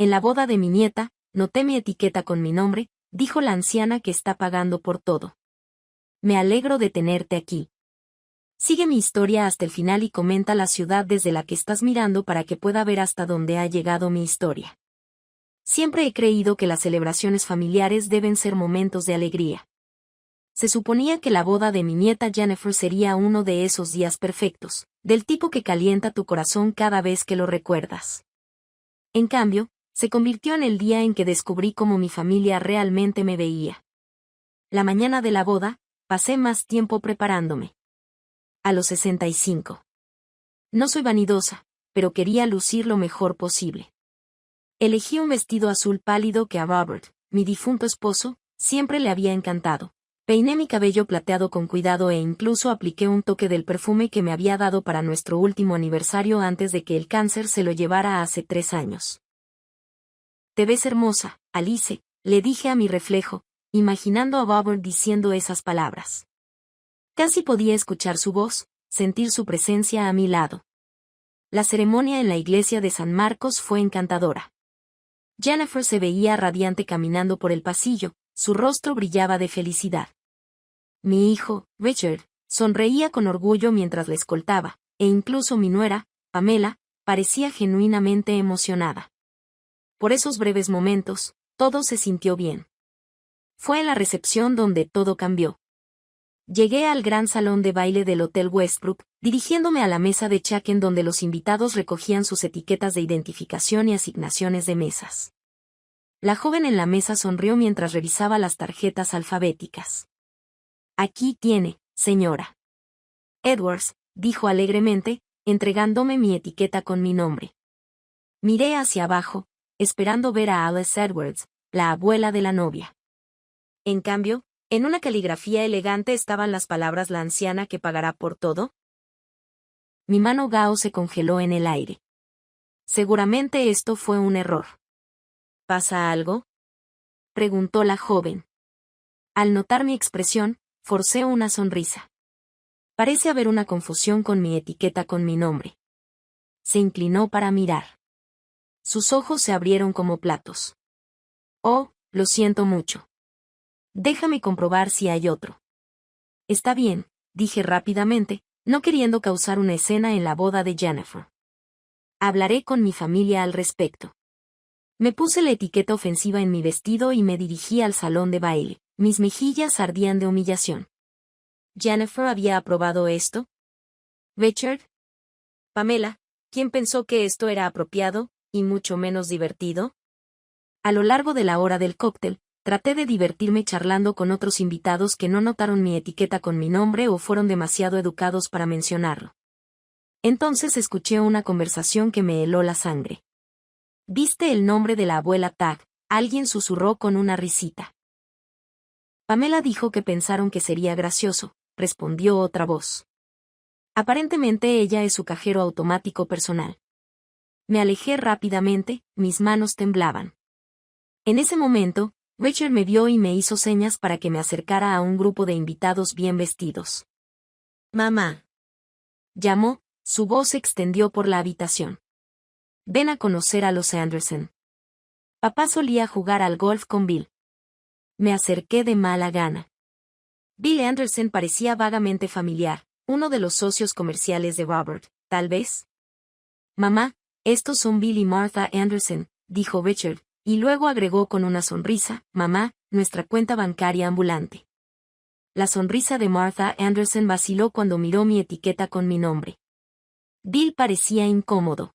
En la boda de mi nieta, noté mi etiqueta con mi nombre, dijo la anciana que está pagando por todo. Me alegro de tenerte aquí. Sigue mi historia hasta el final y comenta la ciudad desde la que estás mirando para que pueda ver hasta dónde ha llegado mi historia. Siempre he creído que las celebraciones familiares deben ser momentos de alegría. Se suponía que la boda de mi nieta Jennifer sería uno de esos días perfectos, del tipo que calienta tu corazón cada vez que lo recuerdas. En cambio, se convirtió en el día en que descubrí cómo mi familia realmente me veía. La mañana de la boda, pasé más tiempo preparándome. A los 65. No soy vanidosa, pero quería lucir lo mejor posible. Elegí un vestido azul pálido que a Robert, mi difunto esposo, siempre le había encantado. Peiné mi cabello plateado con cuidado e incluso apliqué un toque del perfume que me había dado para nuestro último aniversario antes de que el cáncer se lo llevara hace 3 años. Te ves hermosa, Alice, le dije a mi reflejo, imaginando a Robert diciendo esas palabras. Casi podía escuchar su voz, sentir su presencia a mi lado. La ceremonia en la iglesia de San Marcos fue encantadora. Jennifer se veía radiante caminando por el pasillo, su rostro brillaba de felicidad. Mi hijo, Richard, sonreía con orgullo mientras la escoltaba, e incluso mi nuera, Pamela, parecía genuinamente emocionada. Por esos breves momentos, todo se sintió bien. Fue en la recepción donde todo cambió. Llegué al gran salón de baile del Hotel Westbrook, dirigiéndome a la mesa de check-in donde los invitados recogían sus etiquetas de identificación y asignaciones de mesas. La joven en la mesa sonrió mientras revisaba las tarjetas alfabéticas. Aquí tiene, señora. Edwards, dijo alegremente, entregándome mi etiqueta con mi nombre. Miré hacia abajo, esperando ver a Alice Edwards, la abuela de la novia. En cambio, en una caligrafía elegante estaban las palabras la anciana que pagará por todo. Mi mano Gao se congeló en el aire. Seguramente esto fue un error. ¿Pasa algo?, preguntó la joven. Al notar mi expresión, forcé una sonrisa. Parece haber una confusión con mi etiqueta con mi nombre. Se inclinó para mirar. Sus ojos se abrieron como platos. Oh, lo siento mucho. Déjame comprobar si hay otro. Está bien, dije rápidamente, no queriendo causar una escena en la boda de Jennifer. Hablaré con mi familia al respecto. Me puse la etiqueta ofensiva en mi vestido y me dirigí al salón de baile. Mis mejillas ardían de humillación. ¿Jennifer había aprobado esto? ¿Richard? Pamela, ¿quién pensó que esto era apropiado, y mucho menos divertido? A lo largo de la hora del cóctel, traté de divertirme charlando con otros invitados que no notaron mi etiqueta con mi nombre o fueron demasiado educados para mencionarlo. Entonces escuché una conversación que me heló la sangre. ¿Viste el nombre de la abuela Tag? Alguien susurró con una risita. Pamela dijo que pensaron que sería gracioso, respondió otra voz. Aparentemente ella es su cajero automático personal. Me alejé rápidamente, mis manos temblaban. En ese momento, Richard me vio y me hizo señas para que me acercara a un grupo de invitados bien vestidos. Mamá. Llamó, su voz se extendió por la habitación. Ven a conocer a los Anderson. Papá solía jugar al golf con Bill. Me acerqué de mala gana. Bill Anderson parecía vagamente familiar, uno de los socios comerciales de Robert, tal vez. Mamá, estos son Bill y Martha Anderson, dijo Richard, y luego agregó con una sonrisa, mamá, nuestra cuenta bancaria ambulante. La sonrisa de Martha Anderson vaciló cuando miró mi etiqueta con mi nombre. Bill parecía incómodo.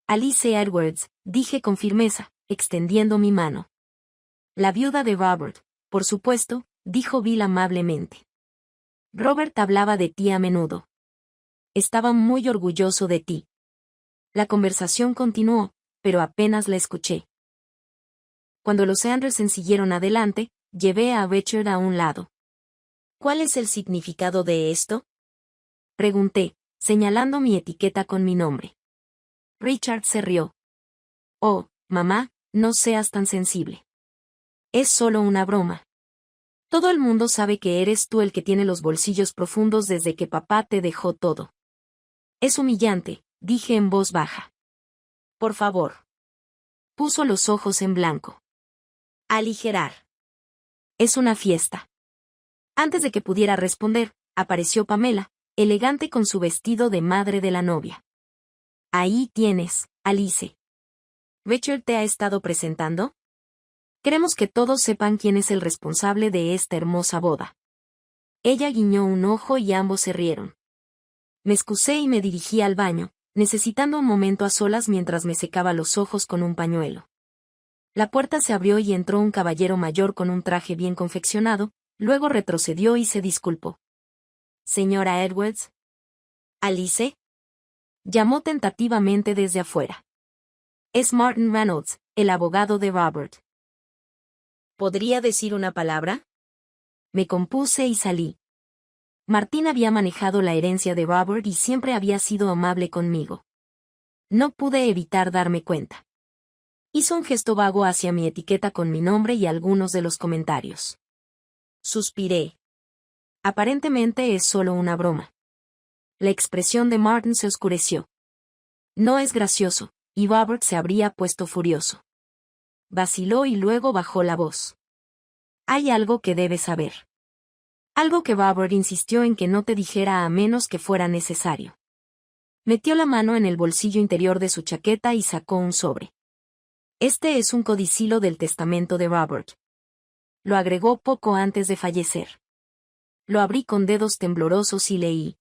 Alice Edwards, dije con firmeza, extendiendo mi mano. La viuda de Robert, por supuesto, dijo Bill amablemente. Robert hablaba de ti a menudo. Estaba muy orgulloso de ti. La conversación continuó, pero apenas la escuché. Cuando los Anderson siguieron adelante, llevé a Richard a un lado. ¿Cuál es el significado de esto?, pregunté, señalando mi etiqueta con mi nombre. Richard se rió. Oh, mamá, no seas tan sensible. Es solo una broma. Todo el mundo sabe que eres tú el que tiene los bolsillos profundos desde que papá te dejó todo. Es humillante, dije en voz baja. Por favor. Puso los ojos en blanco. Aligerar. Es una fiesta. Antes de que pudiera responder, apareció Pamela, elegante con su vestido de madre de la novia. Ahí tienes, Alice. ¿Richard te ha estado presentando? Queremos que todos sepan quién es el responsable de esta hermosa boda. Ella guiñó un ojo y ambos se rieron. Me excusé y me dirigí al baño, necesitando un momento a solas mientras me secaba los ojos con un pañuelo. La puerta se abrió y entró un caballero mayor con un traje bien confeccionado, luego retrocedió y se disculpó. Señora Edwards. ¿Alice? Llamó tentativamente desde afuera. Es Martin Reynolds, el abogado de Robert. ¿Podría decir una palabra? Me compuse y salí. Martín había manejado la herencia de Robert y siempre había sido amable conmigo. No pude evitar darme cuenta. Hizo un gesto vago hacia mi etiqueta con mi nombre y algunos de los comentarios. Suspiré. Aparentemente es solo una broma. La expresión de Martin se oscureció. No es gracioso, y Robert se habría puesto furioso. Vaciló y luego bajó la voz. Hay algo que debes saber. Algo que Robert insistió en que no te dijera a menos que fuera necesario. Metió la mano en el bolsillo interior de su chaqueta y sacó un sobre. Este es un codicilo del testamento de Robert. Lo agregó poco antes de fallecer. Lo abrí con dedos temblorosos y leí.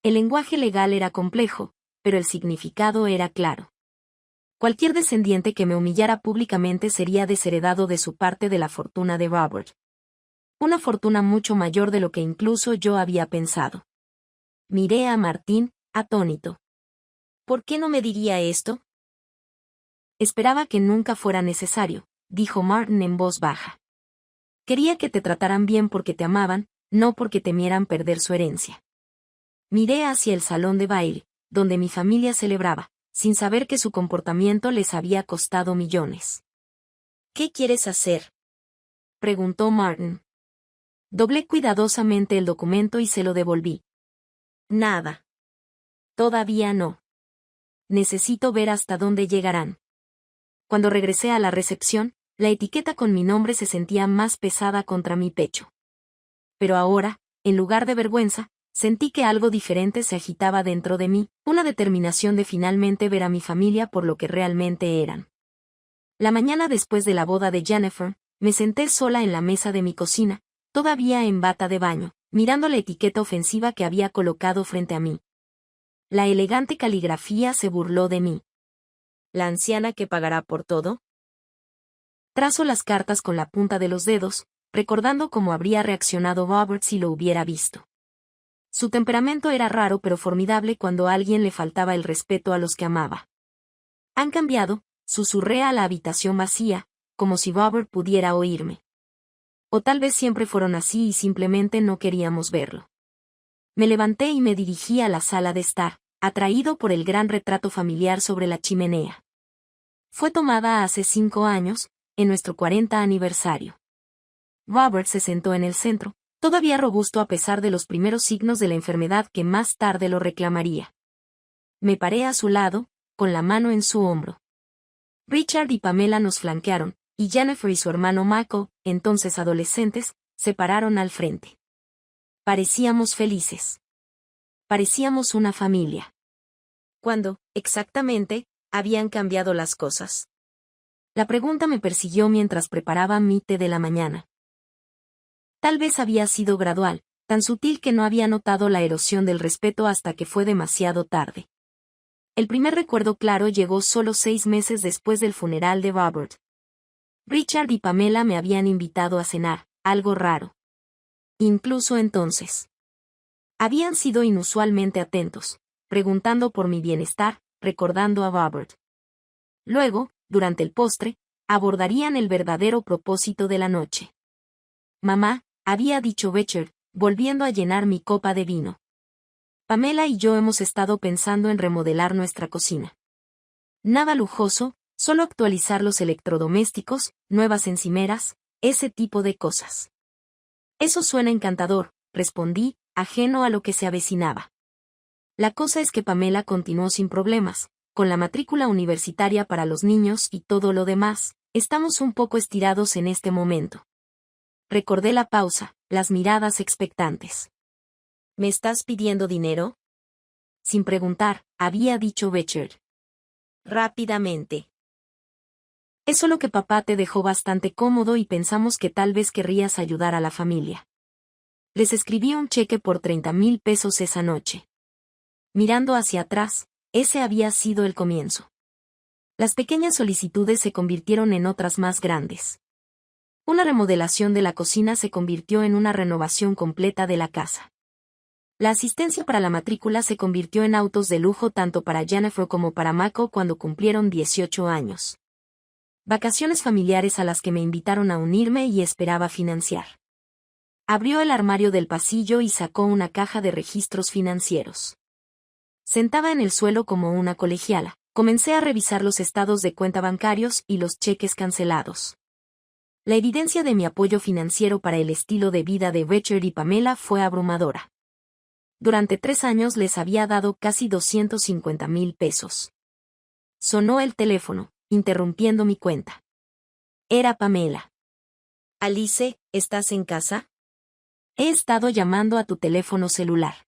El lenguaje legal era complejo, pero el significado era claro. Cualquier descendiente que me humillara públicamente sería desheredado de su parte de la fortuna de Robert. Una fortuna mucho mayor de lo que incluso yo había pensado. Miré a Martín, atónito. ¿Por qué no me diría esto? Esperaba que nunca fuera necesario, dijo Martin en voz baja. Quería que te trataran bien porque te amaban, no porque temieran perder su herencia. Miré hacia el salón de baile, donde mi familia celebraba, sin saber que su comportamiento les había costado millones. ¿Qué quieres hacer?, preguntó Martin. Doblé cuidadosamente el documento y se lo devolví. Nada. Todavía no. Necesito ver hasta dónde llegarán. Cuando regresé a la recepción, la etiqueta con mi nombre se sentía más pesada contra mi pecho. Pero ahora, en lugar de vergüenza, sentí que algo diferente se agitaba dentro de mí, una determinación de finalmente ver a mi familia por lo que realmente eran. La mañana después de la boda de Jennifer, me senté sola en la mesa de mi cocina, todavía en bata de baño, mirando la etiqueta ofensiva que había colocado frente a mí. La elegante caligrafía se burló de mí. ¿La anciana que pagará por todo? Trazo las cartas con la punta de los dedos, recordando cómo habría reaccionado Robert si lo hubiera visto. Su temperamento era raro pero formidable cuando a alguien le faltaba el respeto a los que amaba. Han cambiado, susurré a la habitación vacía, como si Robert pudiera oírme. O tal vez siempre fueron así y simplemente no queríamos verlo. Me levanté y me dirigí a la sala de estar, atraído por el gran retrato familiar sobre la chimenea. Fue tomada hace 5 años, en nuestro 40 aniversario. Robert se sentó en el centro, todavía robusto a pesar de los primeros signos de la enfermedad que más tarde lo reclamaría. Me paré a su lado, con la mano en su hombro. Richard y Pamela nos flanquearon, y Jennifer y su hermano Michael, entonces adolescentes, se pararon al frente. Parecíamos felices. Parecíamos una familia. ¿Cuándo, exactamente, habían cambiado las cosas? La pregunta me persiguió mientras preparaba mi té de la mañana. Tal vez había sido gradual, tan sutil que no había notado la erosión del respeto hasta que fue demasiado tarde. El primer recuerdo claro llegó solo 6 meses después del funeral de Robert. Richard y Pamela me habían invitado a cenar, algo raro. Incluso entonces. Habían sido inusualmente atentos, preguntando por mi bienestar, recordando a Robert. Luego, durante el postre, abordarían el verdadero propósito de la noche. Mamá, había dicho Richard, volviendo a llenar mi copa de vino. Pamela y yo hemos estado pensando en remodelar nuestra cocina. Nada lujoso, solo actualizar los electrodomésticos, nuevas encimeras, ese tipo de cosas. Eso suena encantador, respondí, ajeno a lo que se avecinaba. La cosa es que Pamela continuó sin problemas, con la matrícula universitaria para los niños y todo lo demás, estamos un poco estirados en este momento. Recordé la pausa, las miradas expectantes. ¿Me estás pidiendo dinero? Sin preguntar, había dicho Richard. Rápidamente. Es solo que papá te dejó bastante cómodo y pensamos que tal vez querrías ayudar a la familia. Les escribí un cheque por 30,000 pesos esa noche. Mirando hacia atrás, ese había sido el comienzo. Las pequeñas solicitudes se convirtieron en otras más grandes. Una remodelación de la cocina se convirtió en una renovación completa de la casa. La asistencia para la matrícula se convirtió en autos de lujo tanto para Jennifer como para Mako cuando cumplieron 18 años. Vacaciones familiares a las que me invitaron a unirme y esperaba financiar. Abrió el armario del pasillo y sacó una caja de registros financieros. Sentada en el suelo como una colegiala, comencé a revisar los estados de cuenta bancarios y los cheques cancelados. La evidencia de mi apoyo financiero para el estilo de vida de Richard y Pamela fue abrumadora. Durante 3 años les había dado casi 250,000 pesos. Sonó el teléfono, interrumpiendo mi cuenta. Era Pamela. Alice, ¿estás en casa? He estado llamando a tu teléfono celular.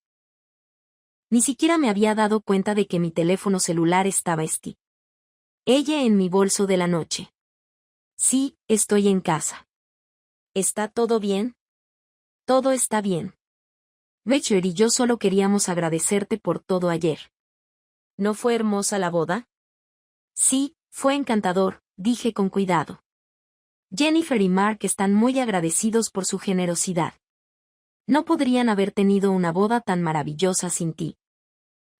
Ni siquiera me había dado cuenta de que mi teléfono celular estaba Ella en mi bolso de la noche. Sí, estoy en casa. ¿Está todo bien? Todo está bien. Richard y yo solo queríamos agradecerte por todo ayer. ¿No fue hermosa la boda? Sí, fue encantador, dije con cuidado. Jennifer y Mark están muy agradecidos por su generosidad. No podrían haber tenido una boda tan maravillosa sin ti.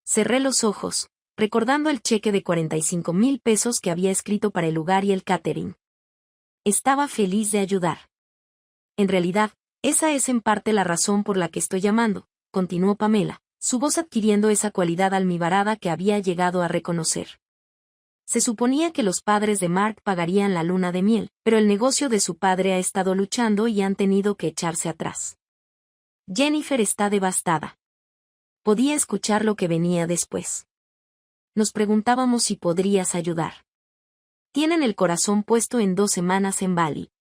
Cerré los ojos, recordando el cheque de 45,000 pesos que había escrito para el lugar y el catering. Estaba feliz de ayudar. En realidad, esa es en parte la razón por la que estoy llamando, continuó Pamela, su voz adquiriendo esa cualidad almibarada que había llegado a reconocer. Se suponía que los padres de Mark pagarían la luna de miel, pero el negocio de su padre ha estado luchando y han tenido que echarse atrás. Jennifer está devastada. Podía escuchar lo que venía después. Nos preguntábamos si podrías ayudar. Tienen el corazón puesto en 2 semanas en Bali.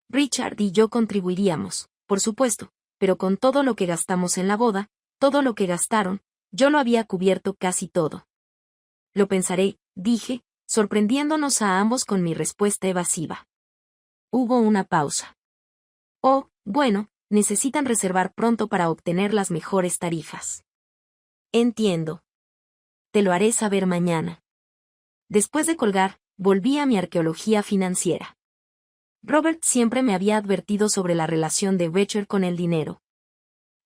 Richard y yo contribuiríamos, por supuesto, pero con todo lo que gastamos en la boda, todo lo que gastaron, yo lo había cubierto casi todo. Lo pensaré, dije, sorprendiéndonos a ambos con mi respuesta evasiva. Hubo una pausa. Oh, bueno, necesitan reservar pronto para obtener las mejores tarifas. Entiendo. Te lo haré saber mañana. Después de colgar, volví a mi arqueología financiera. Robert siempre me había advertido sobre la relación de Richard con el dinero.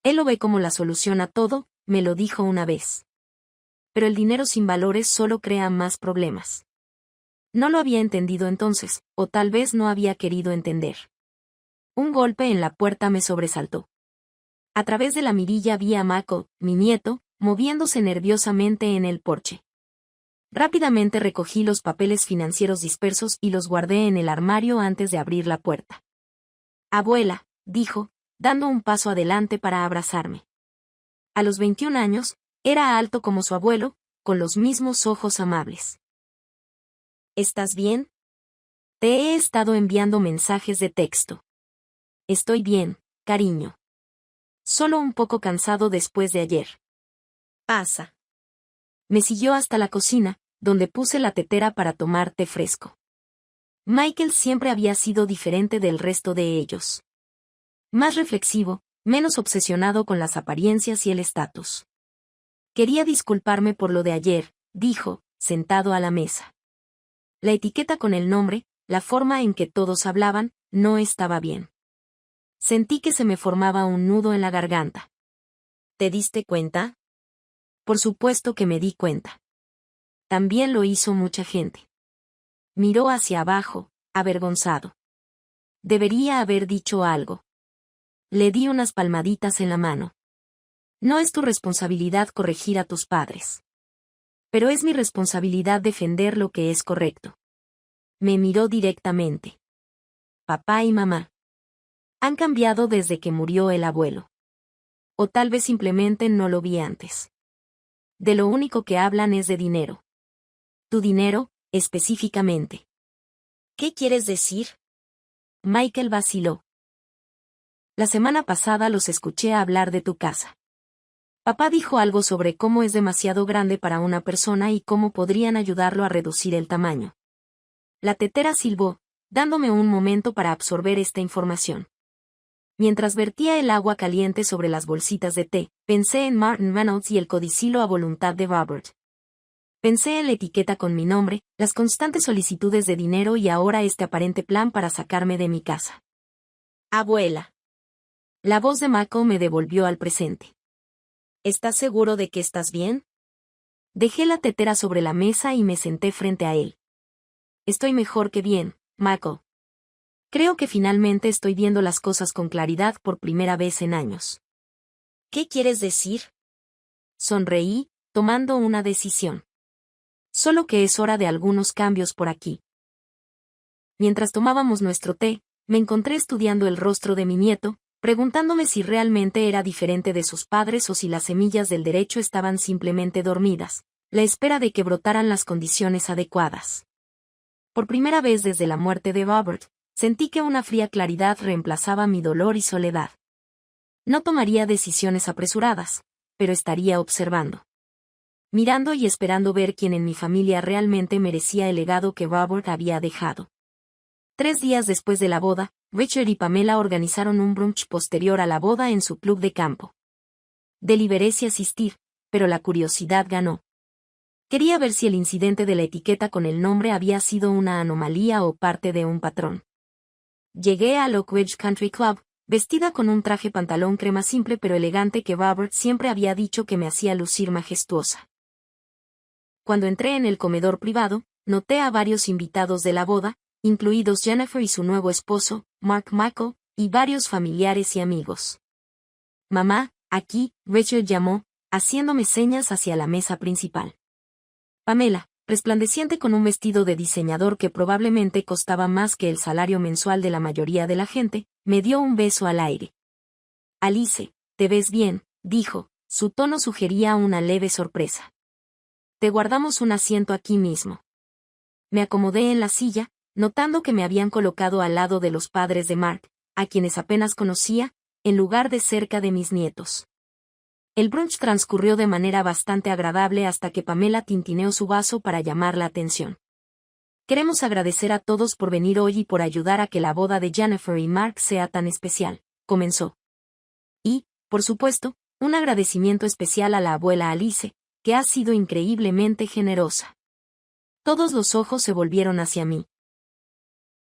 Él lo ve como la solución a todo, me lo dijo una vez. Pero el dinero sin valores solo crea más problemas. No lo había entendido entonces, o tal vez no había querido entender. Un golpe en la puerta me sobresaltó. A través de la mirilla vi a Mako, mi nieto, moviéndose nerviosamente en el porche. Rápidamente recogí los papeles financieros dispersos y los guardé en el armario antes de abrir la puerta. Abuela, dijo, dando un paso adelante para abrazarme. A los 21 años, era alto como su abuelo, con los mismos ojos amables. ¿Estás bien? Te he estado enviando mensajes de texto. Estoy bien, cariño. Solo un poco cansado después de ayer. Pasa. Me siguió hasta la cocina, donde puse la tetera para tomar té fresco. Michael siempre había sido diferente del resto de ellos. Más reflexivo, menos obsesionado con las apariencias y el estatus. Quería disculparme por lo de ayer, dijo, sentado a la mesa. La etiqueta con el nombre, la forma en que todos hablaban, no estaba bien. Sentí que se me formaba un nudo en la garganta. ¿Te diste cuenta? Por supuesto que me di cuenta. También lo hizo mucha gente. Miró hacia abajo, avergonzado. Debería haber dicho algo. Le di unas palmaditas en la mano. No es tu responsabilidad corregir a tus padres. Pero es mi responsabilidad defender lo que es correcto. Me miró directamente. Papá y mamá. Han cambiado desde que murió el abuelo. O tal vez simplemente no lo vi antes. de lo único que hablan es de dinero. Tu dinero, específicamente. ¿Qué quieres decir? Michael vaciló. La semana pasada los escuché hablar de tu casa. Papá dijo algo sobre cómo es demasiado grande para una persona y cómo podrían ayudarlo a reducir el tamaño. La tetera silbó, dándome un momento para absorber esta información. Mientras vertía el agua caliente sobre las bolsitas de té, pensé en Martin Reynolds y el codicilo a voluntad de Robert. Pensé en la etiqueta con mi nombre, las constantes solicitudes de dinero y ahora este aparente plan para sacarme de mi casa. Abuela. La voz de Mako me devolvió al presente. ¿Estás seguro de que estás bien? Dejé la tetera sobre la mesa y me senté frente a él. Estoy mejor que bien, Mako. Creo que finalmente estoy viendo las cosas con claridad por primera vez en años. ¿Qué quieres decir? Sonreí, tomando una decisión. Solo que es hora de algunos cambios por aquí. Mientras tomábamos nuestro té, me encontré estudiando el rostro de mi nieto, preguntándome si realmente era diferente de sus padres o si las semillas del derecho estaban simplemente dormidas, la espera de que brotaran las condiciones adecuadas. Por primera vez desde la muerte de Robert, sentí que una fría claridad reemplazaba mi dolor y soledad. No tomaría decisiones apresuradas, pero estaría observando. Mirando y esperando ver quién en mi familia realmente merecía el legado que Robert había dejado. 3 días después de la boda, Richard y Pamela organizaron un brunch posterior a la boda en su club de campo. Deliberé si asistir, pero la curiosidad ganó. Quería ver si el incidente de la etiqueta con el nombre había sido una anomalía o parte de un patrón. Llegué al Oak Ridge Country Club, vestida con un traje pantalón crema simple pero elegante que Robert siempre había dicho que me hacía lucir majestuosa. Cuando entré en el comedor privado, noté a varios invitados de la boda, incluidos Jennifer y su nuevo esposo, Mark Michael, y varios familiares y amigos. Mamá, aquí, Richard llamó, haciéndome señas hacia la mesa principal. Pamela, resplandeciente con un vestido de diseñador que probablemente costaba más que el salario mensual de la mayoría de la gente, me dio un beso al aire. Alice, te ves bien, dijo, su tono sugería una leve sorpresa. Te guardamos un asiento aquí mismo. Me acomodé en la silla, notando que me habían colocado al lado de los padres de Mark, a quienes apenas conocía, en lugar de cerca de mis nietos. El brunch transcurrió de manera bastante agradable hasta que Pamela tintineó su vaso para llamar la atención. Queremos agradecer a todos por venir hoy y por ayudar a que la boda de Jennifer y Mark sea tan especial, comenzó. Y, por supuesto, un agradecimiento especial a la abuela Alice, que ha sido increíblemente generosa. Todos los ojos se volvieron hacia mí.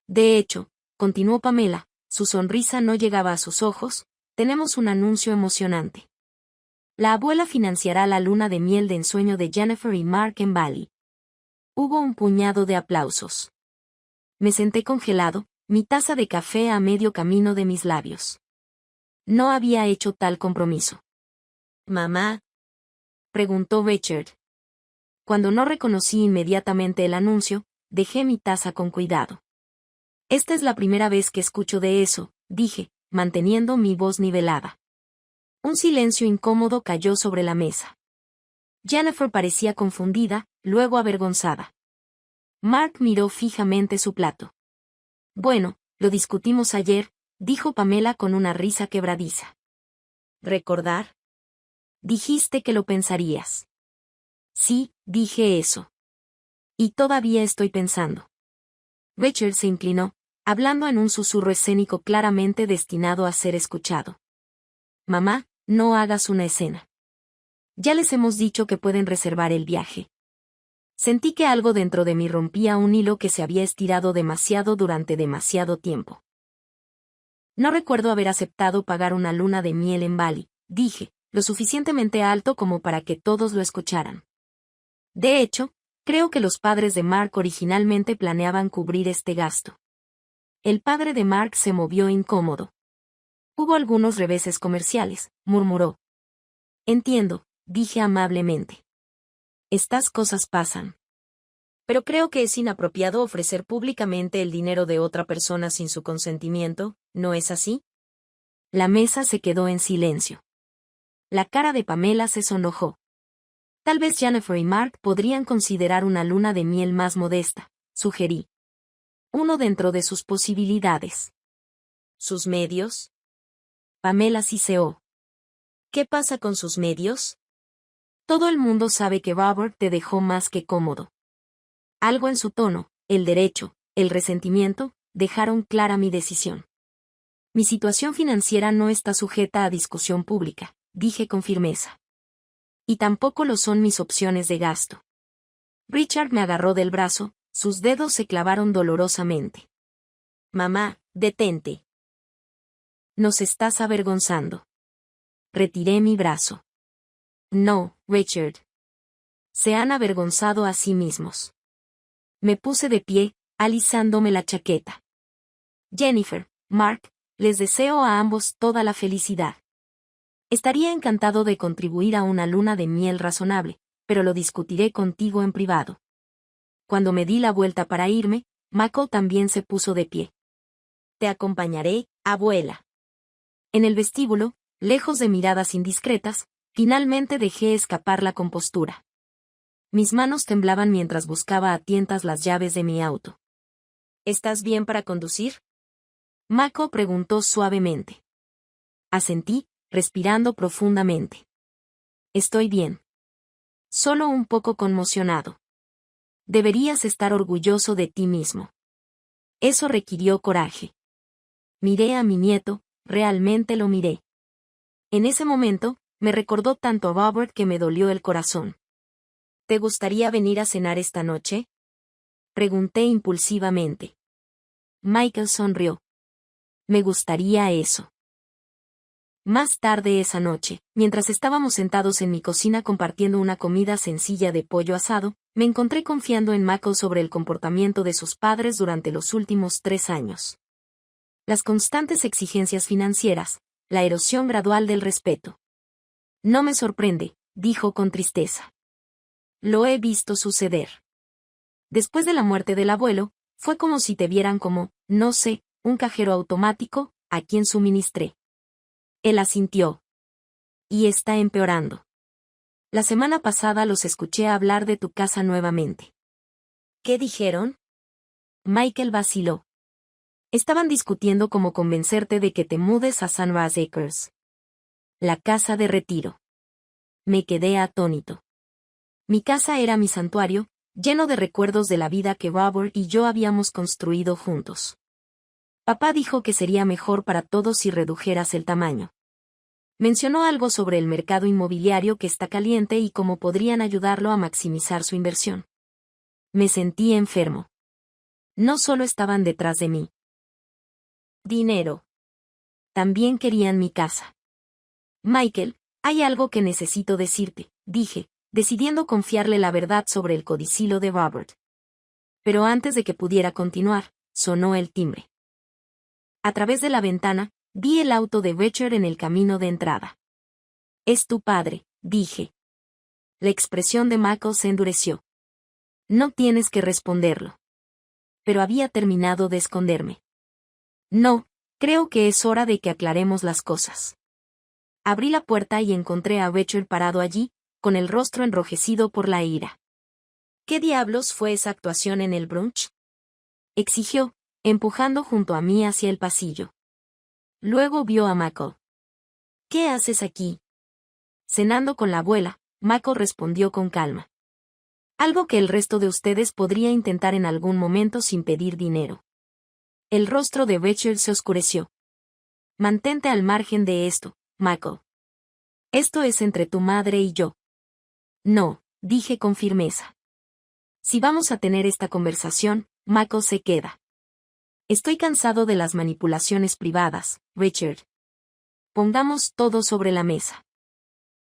De hecho, continuó Pamela, su sonrisa no llegaba a sus ojos, tenemos un anuncio emocionante. La abuela financiará la luna de miel de ensueño de Jennifer y Mark en Bali. Hubo un puñado de aplausos. Me senté congelado, mi taza de café a medio camino de mis labios. No había hecho tal compromiso. ¿Mamá? Preguntó Richard. Cuando no reconocí inmediatamente el anuncio, dejé mi taza con cuidado. Esta es la primera vez que escucho de eso, dije, manteniendo mi voz nivelada. Un silencio incómodo cayó sobre la mesa. Jennifer parecía confundida, luego avergonzada. Mark miró fijamente su plato. Bueno, lo discutimos ayer, dijo Pamela con una risa quebradiza. ¿Recordar? Dijiste que lo pensarías. Sí, dije eso. Y todavía estoy pensando. Richard se inclinó, hablando en un susurro escénico claramente destinado a ser escuchado. Mamá, no hagas una escena. Ya les hemos dicho que pueden reservar el viaje. Sentí que algo dentro de mí rompía un hilo que se había estirado demasiado durante demasiado tiempo. No recuerdo haber aceptado pagar una luna de miel en Bali, dije, lo suficientemente alto como para que todos lo escucharan. De hecho, creo que los padres de Mark originalmente planeaban cubrir este gasto. El padre de Mark se movió incómodo. Hubo algunos reveses comerciales, murmuró. Entiendo, dije amablemente. Estas cosas pasan. Pero creo que es inapropiado ofrecer públicamente el dinero de otra persona sin su consentimiento, ¿no es así? La mesa se quedó en silencio. La cara de Pamela se sonrojó. Tal vez Jennifer y Mark podrían considerar una luna de miel más modesta, sugerí. Uno dentro de sus posibilidades. ¿Sus medios? Pamela siseó. ¿Qué pasa con sus medios? Todo el mundo sabe que Robert te dejó más que cómodo. Algo en su tono, el derecho, el resentimiento, dejaron clara mi decisión. Mi situación financiera no está sujeta a discusión pública, dije con firmeza. Y tampoco lo son mis opciones de gasto. Richard me agarró del brazo, sus dedos se clavaron dolorosamente. Mamá, detente. Nos estás avergonzando. Retiré mi brazo. No, Richard. Se han avergonzado a sí mismos. Me puse de pie, alisándome la chaqueta. Jennifer, Mark, les deseo a ambos toda la felicidad. Estaría encantado de contribuir a una luna de miel razonable, pero lo discutiré contigo en privado. Cuando me di la vuelta para irme, Michael también se puso de pie. Te acompañaré, abuela. En el vestíbulo, lejos de miradas indiscretas, finalmente dejé escapar la compostura. Mis manos temblaban mientras buscaba a tientas las llaves de mi auto. ¿Estás bien para conducir? Mako preguntó suavemente. Asentí, respirando profundamente. Estoy bien. Solo un poco conmocionado. Deberías estar orgulloso de ti mismo. Eso requirió coraje. Miré a mi nieto, realmente lo miré. En ese momento, me recordó tanto a Robert que me dolió el corazón. ¿Te gustaría venir a cenar esta noche? Pregunté impulsivamente. Michael sonrió. Me gustaría eso. Más tarde esa noche, mientras estábamos sentados en mi cocina compartiendo una comida sencilla de pollo asado, me encontré confiando en Michael sobre el comportamiento de sus padres durante los últimos 3 años. Las constantes exigencias financieras, la erosión gradual del respeto. No me sorprende, dijo con tristeza. Lo he visto suceder. Después de la muerte del abuelo, fue como si te vieran como, no sé, un cajero automático, a quien suministré. Él asintió. Y está empeorando. La semana pasada los escuché hablar de tu casa nuevamente. ¿Qué dijeron? Michael vaciló. Estaban discutiendo cómo convencerte de que te mudes a Sunrise Acres. La casa de retiro. Me quedé atónito. Mi casa era mi santuario, lleno de recuerdos de la vida que Robert y yo habíamos construido juntos. Papá dijo que sería mejor para todos si redujeras el tamaño. Mencionó algo sobre el mercado inmobiliario que está caliente y cómo podrían ayudarlo a maximizar su inversión. Me sentí enfermo. No solo estaban detrás de mí. Dinero. También querían mi casa. Michael, hay algo que necesito decirte, dije, decidiendo confiarle la verdad sobre el codicilo de Robert. Pero antes de que pudiera continuar, sonó el timbre. A través de la ventana, vi el auto de Richard en el camino de entrada. Es tu padre, dije. La expresión de Michael se endureció. No tienes que responderlo. Pero había terminado de esconderme. No, creo que es hora de que aclaremos las cosas. Abrí la puerta y encontré a Richard parado allí, con el rostro enrojecido por la ira. ¿Qué diablos fue esa actuación en el brunch? Exigió, empujando junto a mí hacia el pasillo. Luego vio a Michael. ¿Qué haces aquí? Cenando con la abuela, Michael respondió con calma. Algo que el resto de ustedes podría intentar en algún momento sin pedir dinero. El rostro de Richard se oscureció. Mantente al margen de esto, Michael. Esto es entre tu madre y yo. No, dije con firmeza. Si vamos a tener esta conversación, Michael se queda. Estoy cansado de las manipulaciones privadas, Richard. Pongamos todo sobre la mesa.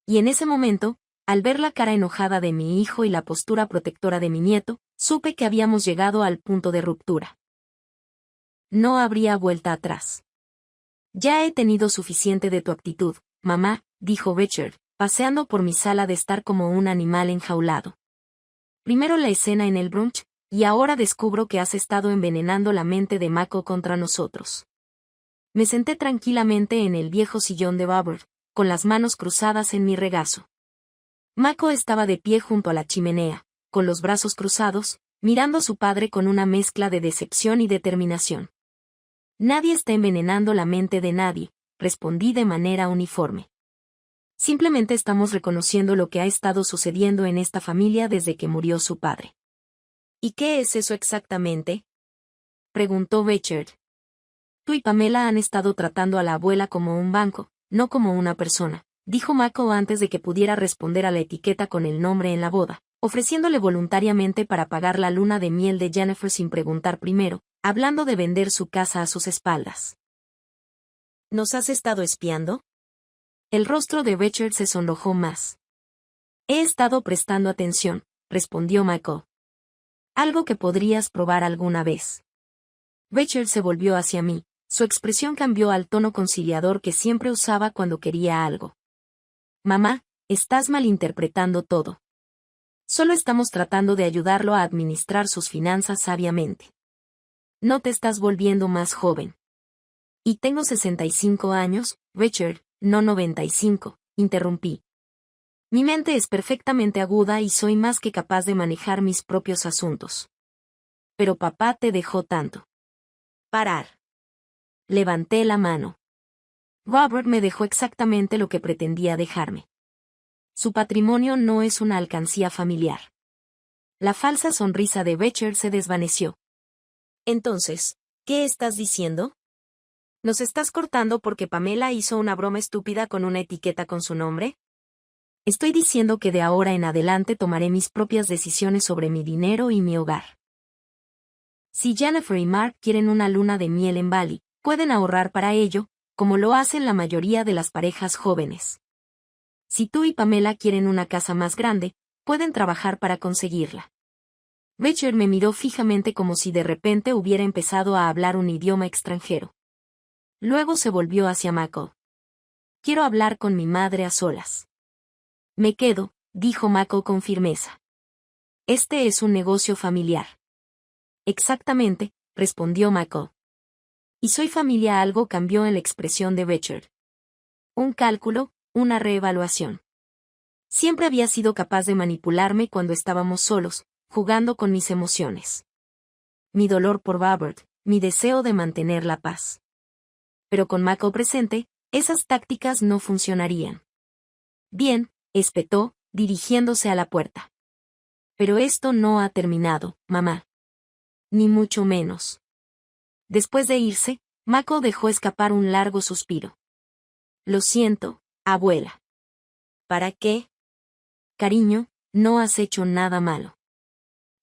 Y en ese momento, al ver la cara enojada de mi hijo y la postura protectora de mi nieto, supe que habíamos llegado al punto de ruptura. No habría vuelta atrás. Ya he tenido suficiente de tu actitud, mamá, dijo Richard, paseando por mi sala de estar como un animal enjaulado. Primero la escena en el brunch, y ahora descubro que has estado envenenando la mente de Mako contra nosotros. Me senté tranquilamente en el viejo sillón de Robert, con las manos cruzadas en mi regazo. Mako estaba de pie junto a la chimenea, con los brazos cruzados, mirando a su padre con una mezcla de decepción y determinación. Nadie está envenenando la mente de nadie, respondí de manera uniforme. Simplemente estamos reconociendo lo que ha estado sucediendo en esta familia desde que murió su padre. ¿Y qué es eso exactamente?, preguntó Richard. Tú y Pamela han estado tratando a la abuela como un banco, no como una persona, dijo Mako antes de que pudiera responder a la etiqueta con el nombre en la boda, ofreciéndole voluntariamente para pagar la luna de miel de Jennifer sin preguntar primero, hablando de vender su casa a sus espaldas. ¿Nos has estado espiando? El rostro de Richard se sonrojó más. He estado prestando atención, respondió Mako. Algo que podrías probar alguna vez. Richard se volvió hacia mí, su expresión cambió al tono conciliador que siempre usaba cuando quería algo. Mamá, estás malinterpretando todo. Solo estamos tratando de ayudarlo a administrar sus finanzas sabiamente. No te estás volviendo más joven. Y tengo 65 años, Richard, no 95, interrumpí. Mi mente es perfectamente aguda y soy más que capaz de manejar mis propios asuntos. Pero papá te dejó tanto. Parar. Levanté la mano. Robert me dejó exactamente lo que pretendía dejarme. Su patrimonio no es una alcancía familiar. La falsa sonrisa de Richard se desvaneció. Entonces, ¿qué estás diciendo? ¿Nos estás cortando porque Pamela hizo una broma estúpida con una etiqueta con su nombre? Estoy diciendo que de ahora en adelante tomaré mis propias decisiones sobre mi dinero y mi hogar. Si Jennifer y Mark quieren una luna de miel en Bali, pueden ahorrar para ello, como lo hacen la mayoría de las parejas jóvenes. Si tú y Pamela quieren una casa más grande, pueden trabajar para conseguirla. Richard me miró fijamente como si de repente hubiera empezado a hablar un idioma extranjero. Luego se volvió hacia Mako. Quiero hablar con mi madre a solas. Me quedo, dijo Mako con firmeza. Este es un negocio familiar. Exactamente, respondió Mako. Y soy familia. Algo cambió en la expresión de Richard. Un cálculo, una reevaluación. Siempre había sido capaz de manipularme cuando estábamos solos, jugando con mis emociones. Mi dolor por Robert, mi deseo de mantener la paz. Pero con Mako presente, esas tácticas no funcionarían. Bien, espetó, dirigiéndose a la puerta. Pero esto no ha terminado, mamá. Ni mucho menos. Después de irse, Mako dejó escapar un largo suspiro. Lo siento, abuela. ¿Para qué? Cariño, no has hecho nada malo.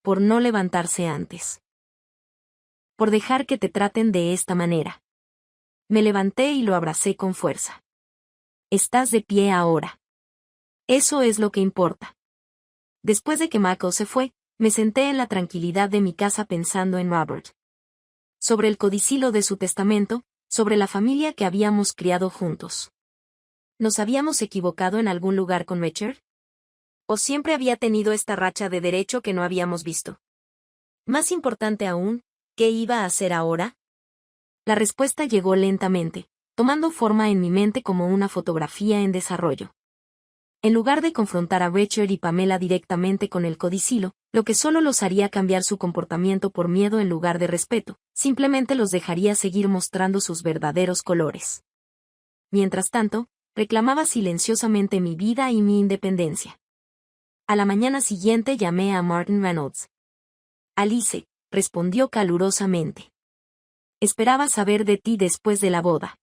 Por no levantarse antes. Por dejar que te traten de esta manera. Me levanté y lo abracé con fuerza. Estás de pie ahora. Eso es lo que importa. Después de que Mako se fue, me senté en la tranquilidad de mi casa pensando en Robert. Sobre el codicilo de su testamento, sobre la familia que habíamos criado juntos. ¿Nos habíamos equivocado en algún lugar con Richard? ¿O siempre había tenido esta racha de derecho que no habíamos visto? Más importante aún, ¿qué iba a hacer ahora? La respuesta llegó lentamente, tomando forma en mi mente como una fotografía en desarrollo. En lugar de confrontar a Richard y Pamela directamente con el codicilo, lo que solo los haría cambiar su comportamiento por miedo en lugar de respeto, simplemente los dejaría seguir mostrando sus verdaderos colores. Mientras tanto, reclamaba silenciosamente mi vida y mi independencia. A la mañana siguiente llamé a Martin Reynolds. Alice, respondió calurosamente. Esperaba saber de ti después de la boda.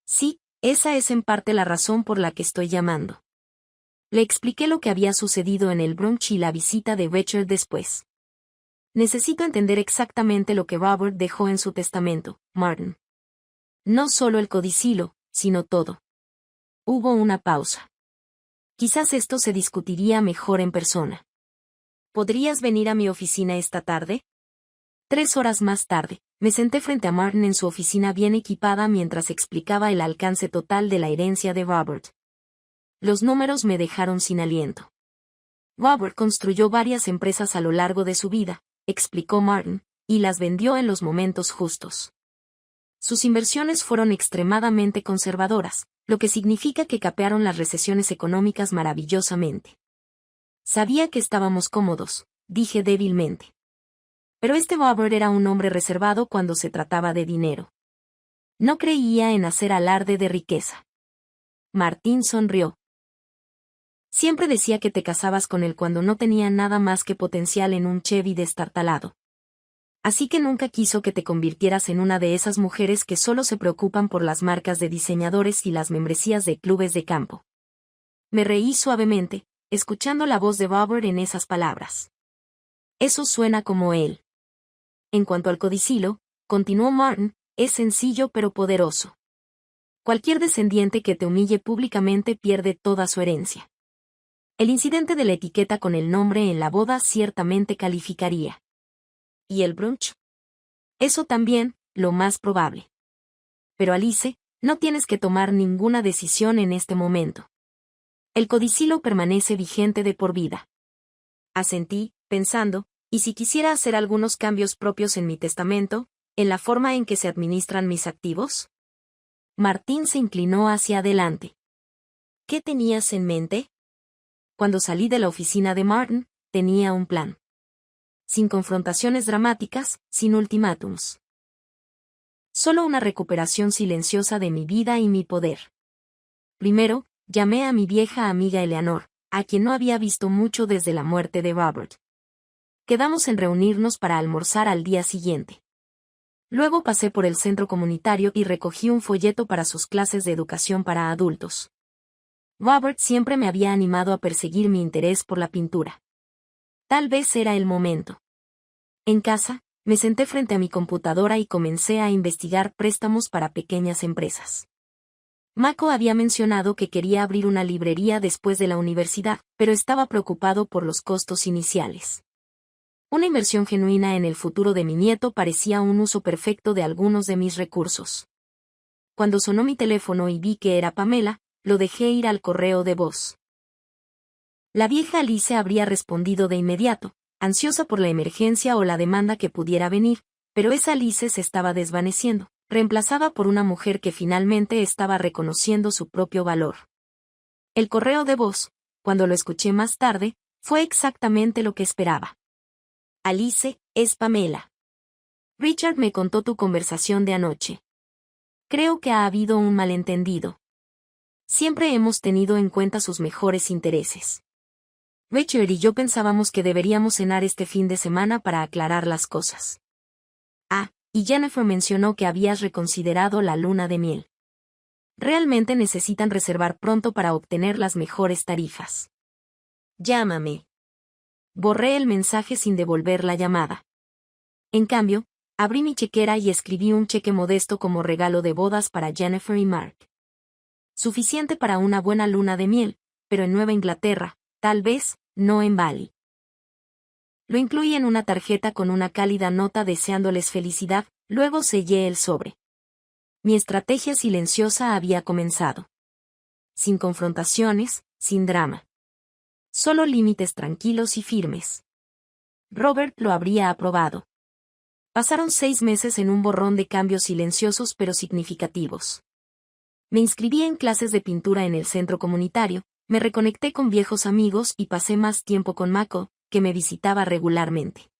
Sí, esa es en parte la razón por la que estoy llamando. Le expliqué lo que había sucedido en el brunch y la visita de Richard después. Necesito entender exactamente lo que Robert dejó en su testamento, Martin. No solo el codicilo, sino todo. Hubo una pausa. Quizás esto se discutiría mejor en persona. ¿Podrías venir a mi oficina esta tarde? 3 horas más tarde, me senté frente a Martin en su oficina bien equipada mientras explicaba el alcance total de la herencia de Robert. Los números me dejaron sin aliento. Robert construyó varias empresas a lo largo de su vida, explicó Martin, y las vendió en los momentos justos. Sus inversiones fueron extremadamente conservadoras, lo que significa que capearon las recesiones económicas maravillosamente. Sabía que estábamos cómodos, dije débilmente. Pero este Robert era un hombre reservado cuando se trataba de dinero. No creía en hacer alarde de riqueza. Martín sonrió. Siempre decía que te casabas con él cuando no tenía nada más que potencial en un Chevy destartalado. Así que nunca quiso que te convirtieras en una de esas mujeres que solo se preocupan por las marcas de diseñadores y las membresías de clubes de campo. Me reí suavemente, escuchando la voz de Robert en esas palabras. Eso suena como él. En cuanto al codicilo, continuó Martin, es sencillo pero poderoso. Cualquier descendiente que te humille públicamente pierde toda su herencia. El incidente de la etiqueta con el nombre en la boda ciertamente calificaría. ¿Y el brunch? Eso también, lo más probable. Pero Alice, no tienes que tomar ninguna decisión en este momento. El codicilo permanece vigente de por vida. Asentí, pensando, ¿y si quisiera hacer algunos cambios propios en mi testamento, en la forma en que se administran mis activos? Martín se inclinó hacia adelante. ¿Qué tenías en mente? Cuando salí de la oficina de Martin, tenía un plan. Sin confrontaciones dramáticas, sin ultimátums. Solo una recuperación silenciosa de mi vida y mi poder. Primero, llamé a mi vieja amiga Eleanor, a quien no había visto mucho desde la muerte de Robert. Quedamos en reunirnos para almorzar al día siguiente. Luego pasé por el centro comunitario y recogí un folleto para sus clases de educación para adultos. Robert siempre me había animado a perseguir mi interés por la pintura. Tal vez era el momento. En casa, me senté frente a mi computadora y comencé a investigar préstamos para pequeñas empresas. Mako había mencionado que quería abrir una librería después de la universidad, pero estaba preocupado por los costos iniciales. Una inversión genuina en el futuro de mi nieto parecía un uso perfecto de algunos de mis recursos. Cuando sonó mi teléfono y vi que era Pamela, lo dejé ir al correo de voz. La vieja Alice habría respondido de inmediato, ansiosa por la emergencia o la demanda que pudiera venir, pero esa Alice se estaba desvaneciendo, reemplazada por una mujer que finalmente estaba reconociendo su propio valor. El correo de voz, cuando lo escuché más tarde, fue exactamente lo que esperaba. Alice, es Pamela. Richard me contó tu conversación de anoche. Creo que ha habido un malentendido. Siempre hemos tenido en cuenta sus mejores intereses. Richard y yo pensábamos que deberíamos cenar este fin de semana para aclarar las cosas. Ah, y Jennifer mencionó que habías reconsiderado la luna de miel. Realmente necesitan reservar pronto para obtener las mejores tarifas. Llámame. Borré el mensaje sin devolver la llamada. En cambio, abrí mi chequera y escribí un cheque modesto como regalo de bodas para Jennifer y Mark. Suficiente para una buena luna de miel, pero en Nueva Inglaterra, tal vez, no en Bali. Lo incluí en una tarjeta con una cálida nota deseándoles felicidad, luego sellé el sobre. Mi estrategia silenciosa había comenzado. Sin confrontaciones, sin drama. Solo límites tranquilos y firmes. Robert lo habría aprobado. Pasaron 6 meses en un borrón de cambios silenciosos pero significativos. Me inscribí en clases de pintura en el centro comunitario, me reconecté con viejos amigos y pasé más tiempo con Mako, que me visitaba regularmente.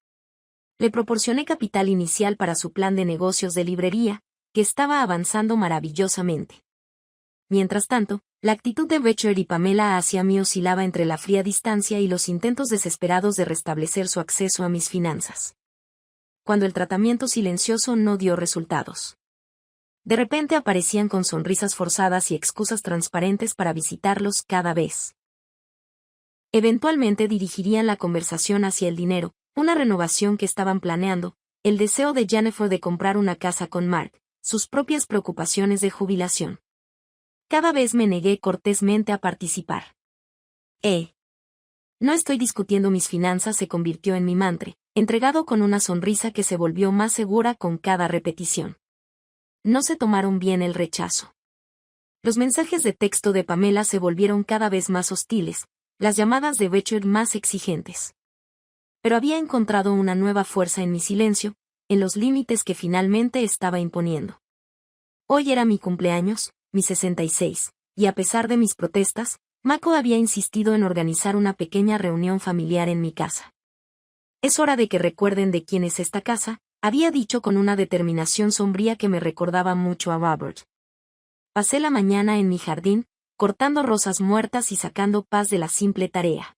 Le proporcioné capital inicial para su plan de negocios de librería, que estaba avanzando maravillosamente. Mientras tanto, la actitud de Richard y Pamela hacia mí oscilaba entre la fría distancia y los intentos desesperados de restablecer su acceso a mis finanzas. Cuando el tratamiento silencioso no dio resultados. De repente aparecían con sonrisas forzadas y excusas transparentes para visitarlos cada vez. Eventualmente dirigirían la conversación hacia el dinero, una renovación que estaban planeando, el deseo de Jennifer de comprar una casa con Mark, sus propias preocupaciones de jubilación. Cada vez me negué cortésmente a participar. No estoy discutiendo mis finanzas se convirtió en mi mantra, entregado con una sonrisa que se volvió más segura con cada repetición. No se tomaron bien el rechazo. Los mensajes de texto de Pamela se volvieron cada vez más hostiles, las llamadas de Richard más exigentes. Pero había encontrado una nueva fuerza en mi silencio, en los límites que finalmente estaba imponiendo. Hoy era mi cumpleaños, mi 66. y a pesar de mis protestas, Mako había insistido en organizar una pequeña reunión familiar en mi casa. «Es hora de que recuerden de quién es esta casa», había dicho con una determinación sombría que me recordaba mucho a Robert. Pasé la mañana en mi jardín, cortando rosas muertas y sacando paz de la simple tarea.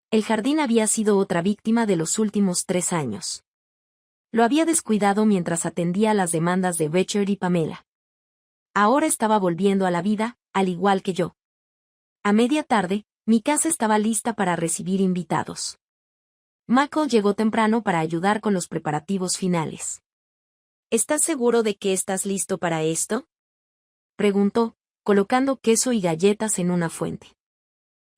El jardín había sido otra víctima de los últimos 3 años. Lo había descuidado mientras atendía a las demandas de Richard y Pamela. Ahora estaba volviendo a la vida, al igual que yo. A media tarde, mi casa estaba lista para recibir invitados. Mako llegó temprano para ayudar con los preparativos finales. «¿Estás seguro de que estás listo para esto?», preguntó, colocando queso y galletas en una fuente.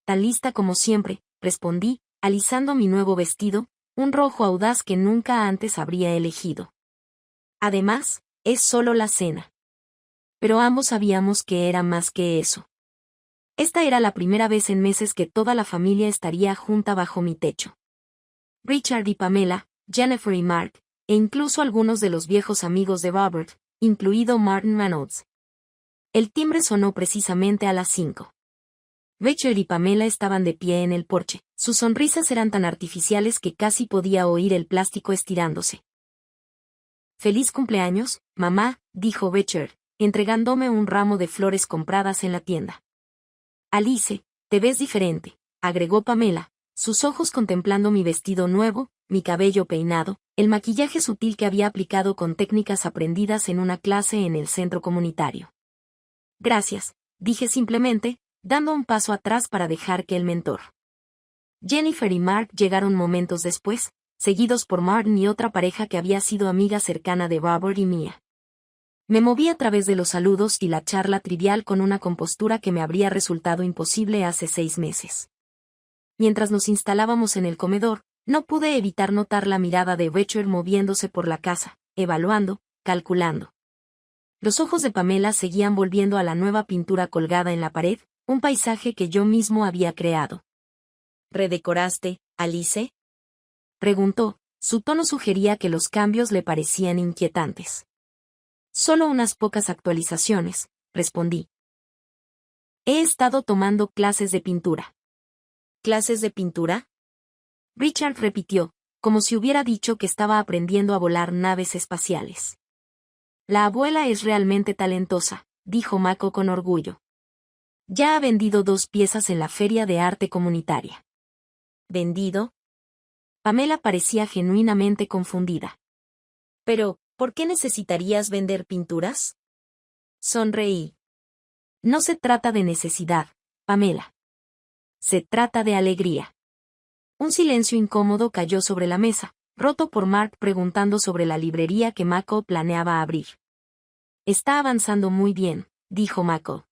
«Tan lista como siempre», respondí, alisando mi nuevo vestido, un rojo audaz que nunca antes habría elegido. Además, es solo la cena. Pero ambos sabíamos que era más que eso. Esta era la primera vez en meses que toda la familia estaría junta bajo mi techo. Richard y Pamela, Jennifer y Mark, e incluso algunos de los viejos amigos de Robert, incluido Martin Reynolds. El timbre sonó precisamente a las 5. Richard y Pamela estaban de pie en el porche, sus sonrisas eran tan artificiales que casi podía oír el plástico estirándose. «Feliz cumpleaños, mamá», dijo Richard, entregándome un ramo de flores compradas en la tienda. «Alice, te ves diferente», agregó Pamela, sus ojos contemplando mi vestido nuevo, mi cabello peinado, el maquillaje sutil que había aplicado con técnicas aprendidas en una clase en el centro comunitario. «Gracias», dije simplemente, dando un paso atrás para dejar que el mentor. Jennifer y Mark llegaron momentos después, seguidos por Martin y otra pareja que había sido amiga cercana de Robert y mía. Me moví a través de los saludos y la charla trivial con una compostura que me habría resultado imposible hace 6 meses. Mientras nos instalábamos en el comedor, no pude evitar notar la mirada de Richard moviéndose por la casa, evaluando, calculando. Los ojos de Pamela seguían volviendo a la nueva pintura colgada en la pared, un paisaje que yo mismo había creado. «¿Redecoraste, Alice?», preguntó, su tono sugería que los cambios le parecían inquietantes. «Solo unas pocas actualizaciones», respondí. «He estado tomando clases de pintura». «¿Clases de pintura?», Richard repitió, como si hubiera dicho que estaba aprendiendo a volar naves espaciales. «La abuela es realmente talentosa», dijo Mako con orgullo. «Ya ha vendido 2 piezas en la feria de arte comunitaria». «¿Vendido?». Pamela parecía genuinamente confundida. «Pero, ¿por qué necesitarías vender pinturas?». Sonreí. «No se trata de necesidad, Pamela. Se trata de alegría». Un silencio incómodo cayó sobre la mesa, roto por Mark preguntando sobre la librería que Mako planeaba abrir. «Está avanzando muy bien», dijo Mako.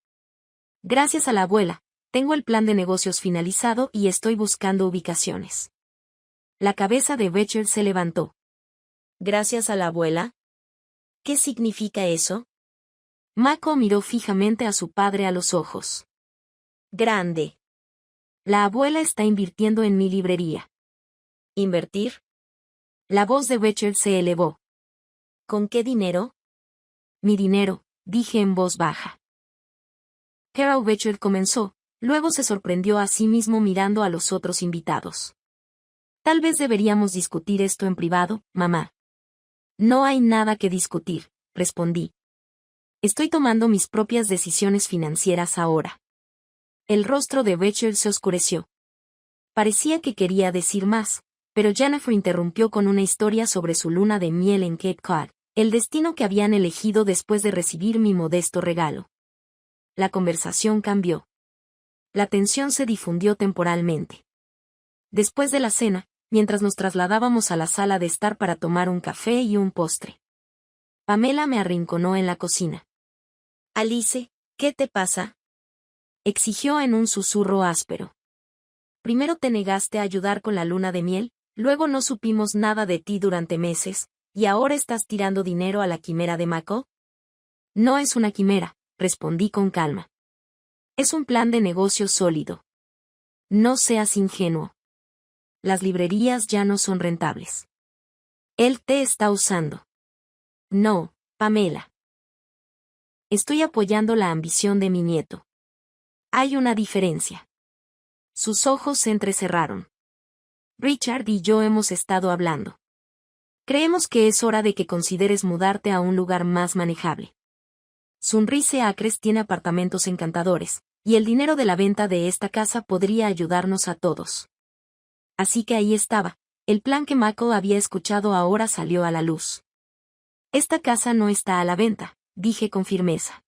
«Gracias a la abuela, tengo el plan de negocios finalizado y estoy buscando ubicaciones». La cabeza de Richard se levantó. «¿Gracias a la abuela? ¿Qué significa eso?». Mako miró fijamente a su padre a los ojos. «Grande. La abuela está invirtiendo en mi librería». «¿Invertir?». La voz de Richard se elevó. «¿Con qué dinero?». «Mi dinero», dije en voz baja. Carol Richard comenzó, luego se sorprendió a sí mismo mirando a los otros invitados. «Tal vez deberíamos discutir esto en privado, mamá». «No hay nada que discutir», respondí. «Estoy tomando mis propias decisiones financieras ahora». El rostro de Richard se oscureció. Parecía que quería decir más, pero Jennifer interrumpió con una historia sobre su luna de miel en Cape Cod, el destino que habían elegido después de recibir mi modesto regalo. La conversación cambió. La tensión se difundió temporalmente. Después de la cena, mientras nos trasladábamos a la sala de estar para tomar un café y un postre, Pamela me arrinconó en la cocina. «Alice, ¿qué te pasa?», exigió en un susurro áspero. «Primero te negaste a ayudar con la luna de miel, luego no supimos nada de ti durante meses, y ahora estás tirando dinero a la quimera de Mako». «No es una quimera», respondí con calma. «Es un plan de negocio sólido. No seas ingenuo. Las librerías ya no son rentables. Él te está usando». «No, Pamela». Estoy apoyando la ambición de mi nieto. Hay una diferencia. Sus ojos se entrecerraron. Richard y yo hemos estado hablando. Creemos que es hora de que consideres mudarte a un lugar más manejable. Sunrise Acres tiene apartamentos encantadores, y el dinero de la venta de esta casa podría ayudarnos a todos. Así que ahí estaba, el plan que Michael había escuchado ahora salió a la luz. Esta casa no está a la venta, dije con firmeza.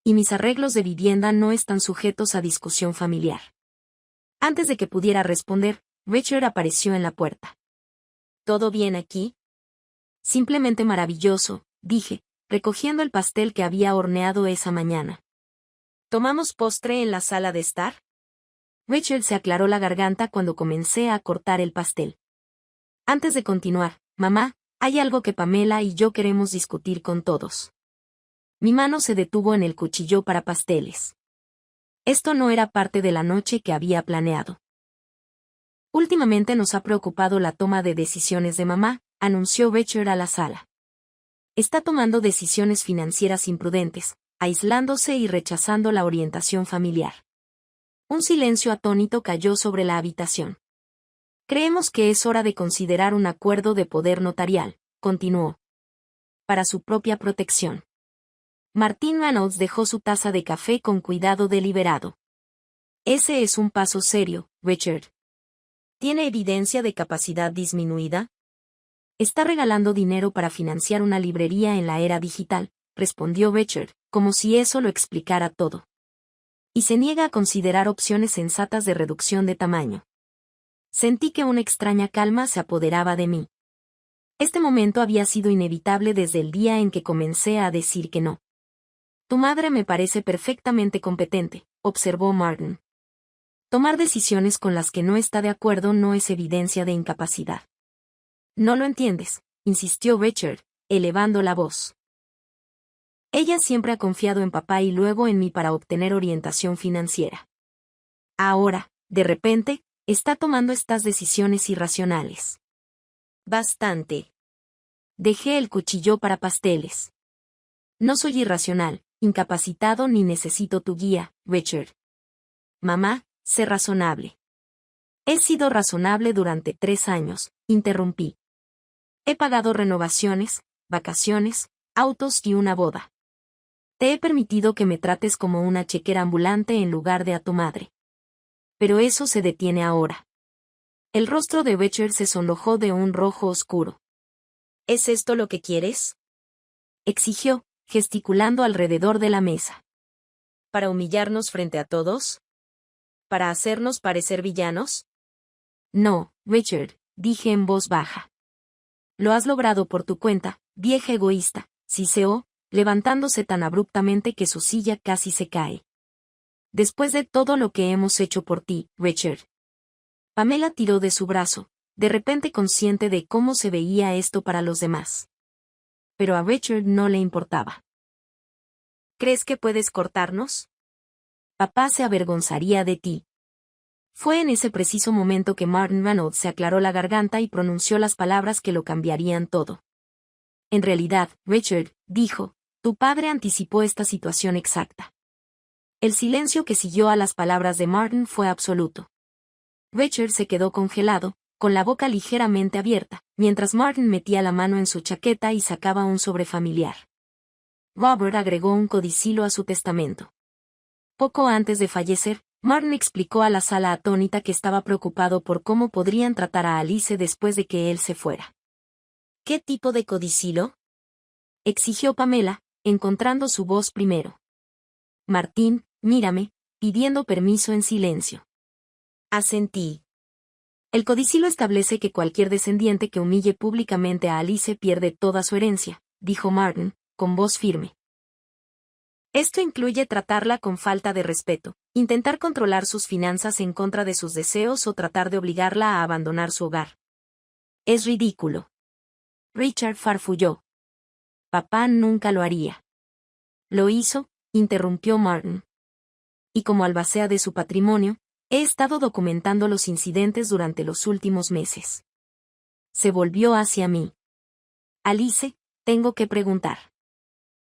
Y mis arreglos de vivienda no están sujetos a discusión familiar. Antes de que pudiera responder, Richard apareció en la puerta. ¿Todo bien aquí? Simplemente maravilloso, dije, recogiendo el pastel que había horneado esa mañana. ¿Tomamos postre en la sala de estar? Richard se aclaró la garganta cuando comencé a cortar el pastel. Antes de continuar, mamá, hay algo que Pamela y yo queremos discutir con todos. Mi mano se detuvo en el cuchillo para pasteles. Esto no era parte de la noche que había planeado. Últimamente nos ha preocupado la toma de decisiones de mamá, anunció Richard a la sala. Está tomando decisiones financieras imprudentes, aislándose y rechazando la orientación familiar. Un silencio atónito cayó sobre la habitación. Creemos que es hora de considerar un acuerdo de poder notarial, continuó. Para su propia protección. Martin Reynolds dejó su taza de café con cuidado deliberado. Ese es un paso serio, Richard. ¿Tiene evidencia de capacidad disminuida? Está regalando dinero para financiar una librería en la era digital, respondió Richard, como si eso lo explicara todo. Y se niega a considerar opciones sensatas de reducción de tamaño. Sentí que una extraña calma se apoderaba de mí. Este momento había sido inevitable desde el día en que comencé a decir que no. Tu madre me parece perfectamente competente, observó Martin. Tomar decisiones con las que no está de acuerdo no es evidencia de incapacidad. No lo entiendes, insistió Richard, elevando la voz. Ella siempre ha confiado en papá y luego en mí para obtener orientación financiera. Ahora, de repente, está tomando estas decisiones irracionales. Bastante. Dejé el cuchillo para pasteles. No soy irracional, incapacitado ni necesito tu guía, Richard. Mamá, sé razonable. He sido razonable durante 3 años, interrumpí. He pagado renovaciones, vacaciones, autos y una boda. Te he permitido que me trates como una chequera ambulante en lugar de a tu madre. Pero eso se detiene ahora. El rostro de Richard se sonrojó de un rojo oscuro. ¿Es esto lo que quieres? Exigió, gesticulando alrededor de la mesa. ¿Para humillarnos frente a todos? ¿Para hacernos parecer villanos? No, Richard, dije en voz baja. Lo has logrado por tu cuenta, vieja egoísta, siseó, levantándose tan abruptamente que su silla casi se cae. Después de todo lo que hemos hecho por ti, Richard. Pamela tiró de su brazo, de repente consciente de cómo se veía esto para los demás. Pero a Richard no le importaba. ¿Crees que puedes cortarnos? Papá se avergonzaría de ti. Fue en ese preciso momento que Martin Reynolds se aclaró la garganta y pronunció las palabras que lo cambiarían todo. En realidad, Richard, dijo, tu padre anticipó esta situación exacta. El silencio que siguió a las palabras de Martin fue absoluto. Richard se quedó congelado, con la boca ligeramente abierta, mientras Martin metía la mano en su chaqueta y sacaba un sobre familiar. Robert agregó un codicilo a su testamento. Poco antes de fallecer, Martin explicó a la sala atónita que estaba preocupado por cómo podrían tratar a Alice después de que él se fuera. ¿Qué tipo de codicilo? Exigió Pamela, encontrando su voz primero. Martín, mírame, pidiendo permiso en silencio. Asentí. El codicilo establece que cualquier descendiente que humille públicamente a Alice pierde toda su herencia, dijo Martin, con voz firme. Esto incluye tratarla con falta de respeto, intentar controlar sus finanzas en contra de sus deseos o tratar de obligarla a abandonar su hogar. Es ridículo. Richard farfulló. Papá nunca lo haría. Lo hizo, interrumpió Martin. Y como albacea de su patrimonio, he estado documentando los incidentes durante los últimos meses. Se volvió hacia mí. Alice, tengo que preguntar.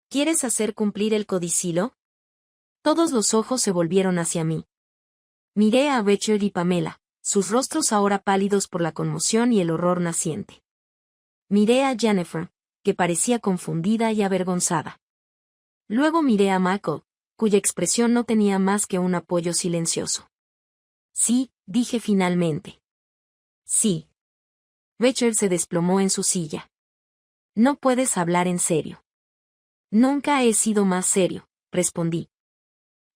¿Quieres hacer cumplir el codicilo? Todos los ojos se volvieron hacia mí. Miré a Richard y Pamela, sus rostros ahora pálidos por la conmoción y el horror naciente. Miré a Jennifer, que parecía confundida y avergonzada. Luego miré a Michael, cuya expresión no tenía más que un apoyo silencioso. Sí, dije finalmente. Sí. Richard se desplomó en su silla. No puedes hablar en serio. Nunca he sido más serio, respondí.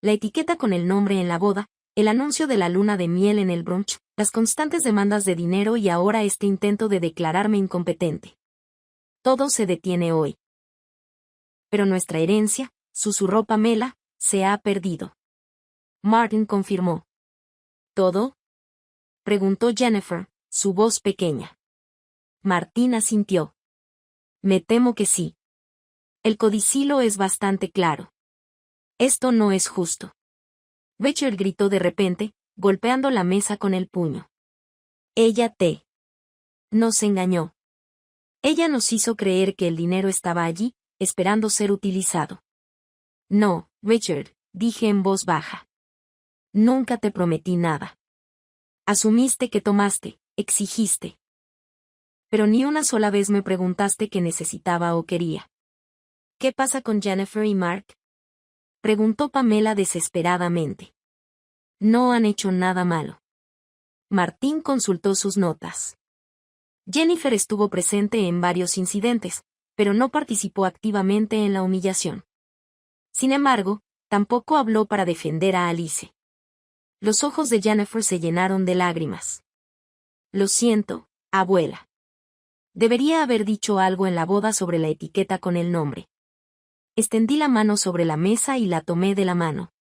La etiqueta con el nombre en la boda, el anuncio de la luna de miel en el brunch, las constantes demandas de dinero y ahora este intento de declararme incompetente. Todo se detiene hoy. Pero nuestra herencia, susurró Pamela, se ha perdido. Martin confirmó. ¿Todo? Preguntó Jennifer, su voz pequeña. Martín asintió. Me temo que sí. El codicilo es bastante claro. Esto no es justo. Richard gritó de repente, golpeando la mesa con el puño. Ella nos engañó. Ella nos hizo creer que el dinero estaba allí, esperando ser utilizado. No, Richard, dije en voz baja. Nunca te prometí nada. Asumiste que tomaste, exigiste. Pero ni una sola vez me preguntaste qué necesitaba o quería. ¿Qué pasa con Jennifer y Mark? Preguntó Pamela desesperadamente. No han hecho nada malo. Martín consultó sus notas. Jennifer estuvo presente en varios incidentes, pero no participó activamente en la humillación. Sin embargo, tampoco habló para defender a Alice. Los ojos de Jennifer se llenaron de lágrimas. Lo siento, abuela. Debería haber dicho algo en la boda sobre la etiqueta con el nombre. Extendí la mano sobre la mesa y la tomé de la mano.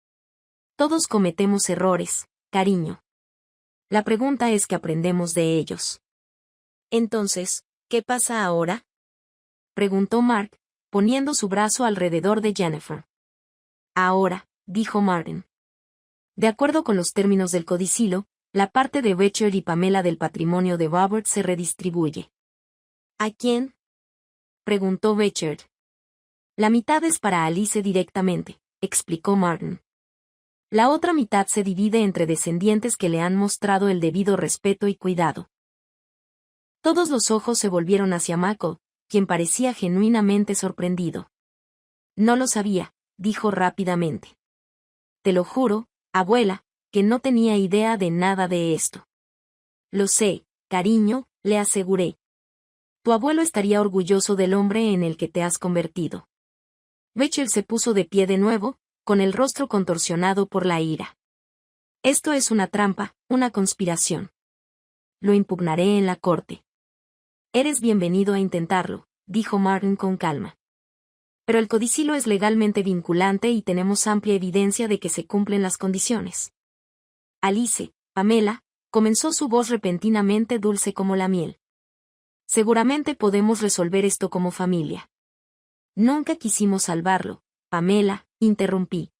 Todos cometemos errores, cariño. La pregunta es que aprendemos de ellos. Entonces, ¿qué pasa ahora? Preguntó Mark, poniendo su brazo alrededor de Jennifer. Ahora, dijo Martin. De acuerdo con los términos del codicilo, la parte de Richard y Pamela del patrimonio de Robert se redistribuye. ¿A quién? Preguntó Richard. La mitad es para Alice directamente, explicó Martin. La otra mitad se divide entre descendientes que le han mostrado el debido respeto y cuidado. Todos los ojos se volvieron hacia Michael, quien parecía genuinamente sorprendido. No lo sabía, dijo rápidamente. Te lo juro, abuela, que no tenía idea de nada de esto. Lo sé, cariño, le aseguré. Tu abuelo estaría orgulloso del hombre en el que te has convertido. Rachel se puso de pie de nuevo, con el rostro contorsionado por la ira. Esto es una trampa, una conspiración. Lo impugnaré en la corte. Eres bienvenido a intentarlo, dijo Martin con calma. Pero el codicilo es legalmente vinculante y tenemos amplia evidencia de que se cumplen las condiciones. Alice, Pamela, comenzó su voz repentinamente dulce como la miel. Seguramente podemos resolver esto como familia. Nunca quisimos salvarlo, Pamela, interrumpí.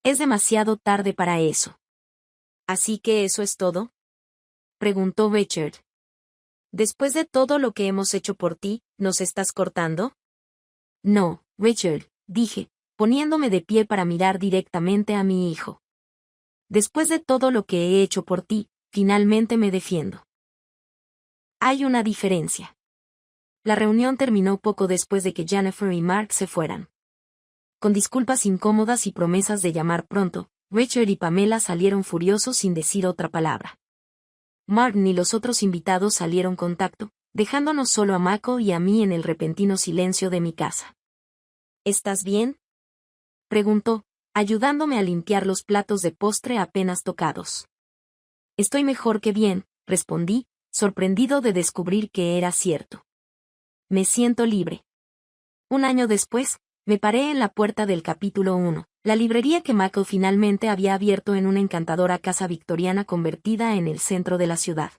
Es demasiado tarde para eso. ¿Así que eso es todo? Preguntó Richard. Después de todo lo que hemos hecho por ti, ¿nos estás cortando? No, Richard, dije, poniéndome de pie para mirar directamente a mi hijo. Después de todo lo que he hecho por ti, finalmente me defiendo. Hay una diferencia. La reunión terminó poco después de que Jennifer y Mark se fueran. Con disculpas incómodas y promesas de llamar pronto, Richard y Pamela salieron furiosos sin decir otra palabra. Martin y los otros invitados salieron con tacto, dejándonos solo a Mako y a mí en el repentino silencio de mi casa. ¿Estás bien? Preguntó, ayudándome a limpiar los platos de postre apenas tocados. Estoy mejor que bien, respondí, sorprendido de descubrir que era cierto. Me siento libre. Un año después, me paré en la puerta del capítulo 1, la librería que Mako finalmente había abierto en una encantadora casa victoriana convertida en el centro de la ciudad.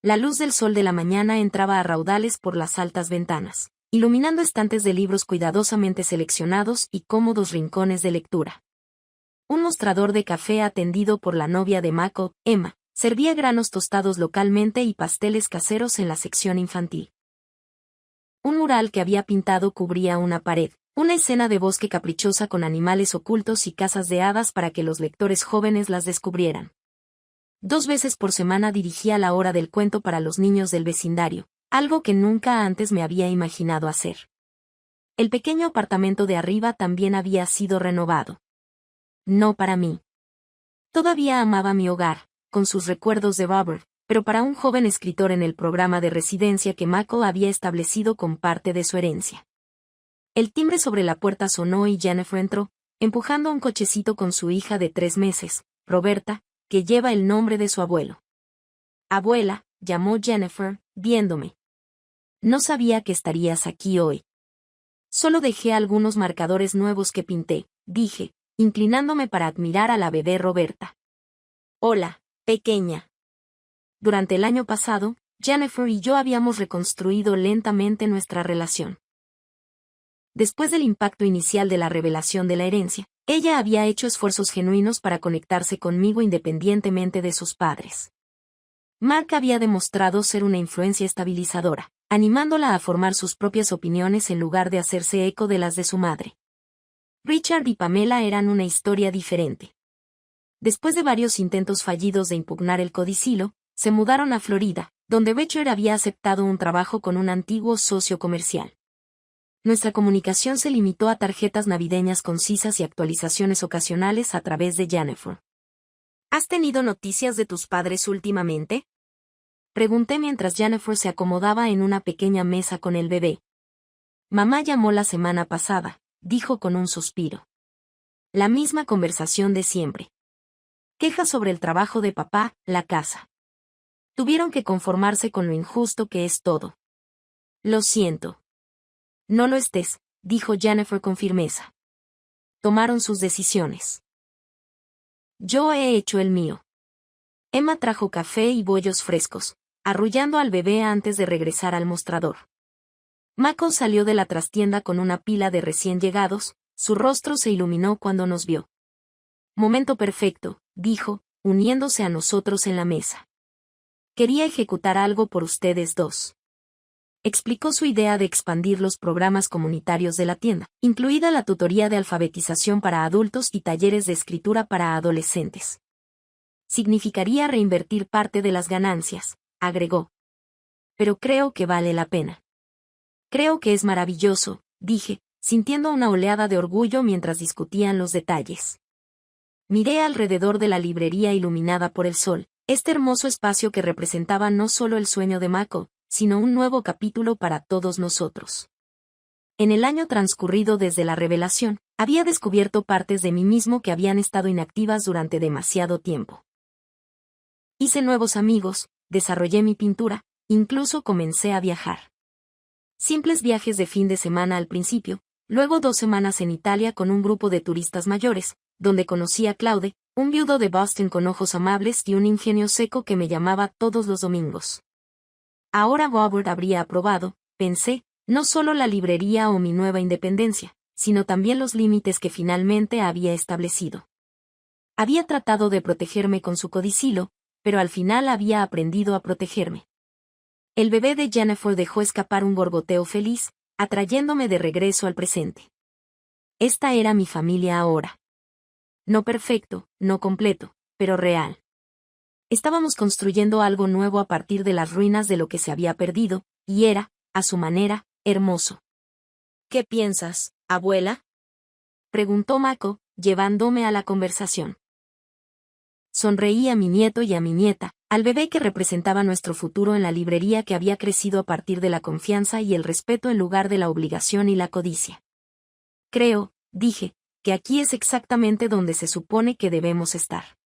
La luz del sol de la mañana entraba a raudales por las altas ventanas, iluminando estantes de libros cuidadosamente seleccionados y cómodos rincones de lectura. Un mostrador de café atendido por la novia de Mako, Emma, servía granos tostados localmente y pasteles caseros en la sección infantil. Un mural que había pintado cubría una pared, Una escena de bosque caprichosa con animales ocultos y casas de hadas para que los lectores jóvenes las descubrieran. 2 veces por semana dirigía la hora del cuento para los niños del vecindario, algo que nunca antes me había imaginado hacer. El pequeño apartamento de arriba también había sido renovado. No para mí. Todavía amaba mi hogar, con sus recuerdos de Robert, pero para un joven escritor en el programa de residencia que Mako había establecido con parte de su herencia. El timbre sobre la puerta sonó y Jennifer entró, empujando un cochecito con su hija de 3 meses, Roberta, que lleva el nombre de su abuelo. Abuela, llamó Jennifer, viéndome. No sabía que estarías aquí hoy. Solo dejé algunos marcadores nuevos que pinté, dije, inclinándome para admirar a la bebé Roberta. Hola, pequeña. Durante el año pasado, Jennifer y yo habíamos reconstruido lentamente nuestra relación. Después del impacto inicial de la revelación de la herencia, ella había hecho esfuerzos genuinos para conectarse conmigo independientemente de sus padres. Mark había demostrado ser una influencia estabilizadora, animándola a formar sus propias opiniones en lugar de hacerse eco de las de su madre. Richard y Pamela eran una historia diferente. Después de varios intentos fallidos de impugnar el codicilo, se mudaron a Florida, donde Richard había aceptado un trabajo con un antiguo socio comercial. Nuestra comunicación se limitó a tarjetas navideñas concisas y actualizaciones ocasionales a través de Jennifer. ¿Has tenido noticias de tus padres últimamente? Pregunté mientras Jennifer se acomodaba en una pequeña mesa con el bebé. Mamá llamó la semana pasada, dijo con un suspiro. La misma conversación de siempre. Quejas sobre el trabajo de papá, la casa. Tuvieron que conformarse con lo injusto que es todo. Lo siento. No lo estés, dijo Jennifer con firmeza. Tomaron sus decisiones. Yo he hecho el mío. Emma trajo café y bollos frescos, arrullando al bebé antes de regresar al mostrador. Mako salió de la trastienda con una pila de recién llegados, su rostro se iluminó cuando nos vio. Momento perfecto, dijo, uniéndose a nosotros en la mesa. Quería ejecutar algo por ustedes dos. Explicó su idea de expandir los programas comunitarios de la tienda, incluida la tutoría de alfabetización para adultos y talleres de escritura para adolescentes. Significaría reinvertir parte de las ganancias, agregó. Pero creo que vale la pena. Creo que es maravilloso, dije, sintiendo una oleada de orgullo mientras discutían los detalles. Miré alrededor de la librería iluminada por el sol, este hermoso espacio que representaba no solo el sueño de Mako, sino un nuevo capítulo para todos nosotros. En el año transcurrido desde la revelación, había descubierto partes de mí mismo que habían estado inactivas durante demasiado tiempo. Hice nuevos amigos, desarrollé mi pintura, incluso comencé a viajar. Simples viajes de fin de semana al principio, luego 2 semanas en Italia con un grupo de turistas mayores, donde conocí a Claude, un viudo de Boston con ojos amables y un ingenio seco que me llamaba todos los domingos. Ahora Robert habría aprobado, pensé, no solo la librería o mi nueva independencia, sino también los límites que finalmente había establecido. Había tratado de protegerme con su codicilo, pero al final había aprendido a protegerme. El bebé de Jennifer dejó escapar un gorgoteo feliz, atrayéndome de regreso al presente. Esta era mi familia ahora. No perfecto, no completo, pero real. Estábamos construyendo algo nuevo a partir de las ruinas de lo que se había perdido, y era, a su manera, hermoso. ¿Qué piensas, abuela? Preguntó Mako, llevándome a la conversación. Sonreí a mi nieto y a mi nieta, al bebé que representaba nuestro futuro en la librería que había crecido a partir de la confianza y el respeto en lugar de la obligación y la codicia. Creo, dije, que aquí es exactamente donde se supone que debemos estar.